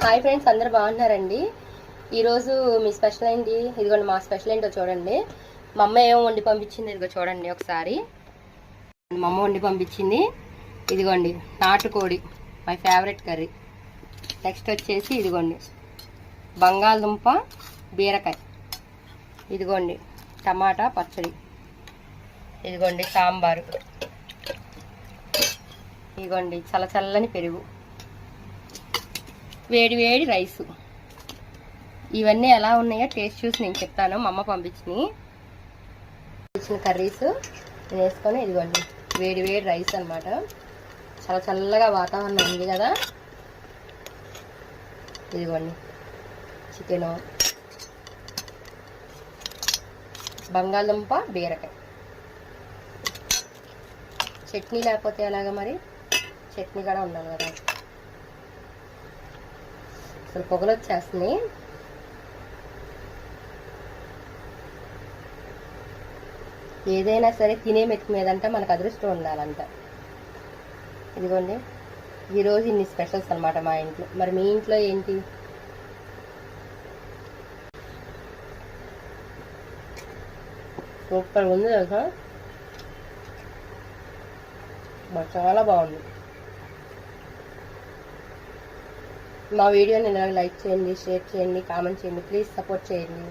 Hi friends, అందరు బాగున్నారండి. ఈరోజు మీ స్పెషల్ ఏంటి? ఇదిగోండి మా స్పెషల్ ఏంటో చూడండి. మా అమ్మ ఏమో వండి పంపించింది, ఇదిగో చూడండి ఒకసారి. మా అమ్మ వండి పంపించింది. ఇదిగోండి నాటుకోడి, మై ఫేవరెట్ కర్రీ. నెక్స్ట్ వచ్చేసి ఇదిగోండి బంగాళదుంప బీరకాయ, ఇదిగోండి టమాటా పచ్చడి, ఇదిగోండి సాంబారు, ఇదిగోండి చల్లచల్లని పెరుగు, వేడి వేడి రైసు. ఇవన్నీ ఎలా ఉన్నాయో టేస్ట్ చూసి నేను చెప్తాను. మా అమ్మ పంపించిన కర్రీస్ నేను వేసుకొని, ఇదిగోండి వేడి వేడి రైస్ అనమాట. చాలా చల్లగా వాతావరణం ఉంది కదా. ఇదిగోండి చికెను, బంగాళదుంప బీరకాయ, చట్నీ లేకపోతే ఎలాగా మరి, చట్నీ కూడా ఉండాలి కదా. అసలు పొగలు వచ్చేస్తుంది. ఏదైనా సరే తినే మెతుకు మీదంట మనకు అదృష్టం ఉండాలంట. ఇదిగోండి ఈరోజు ఇన్ని స్పెషల్స్ అనమాట మా ఇంట్లో. మరి మీ ఇంట్లో ఏంటి? సూపర్ ఉంది తెలుసా, చాలా బాగుంది. మా వీడియోని లైక్ చేయండి, షేర్ చేయండి, కామెంట్ చేయండి, ప్లీజ్ సపోర్ట్ చేయండి.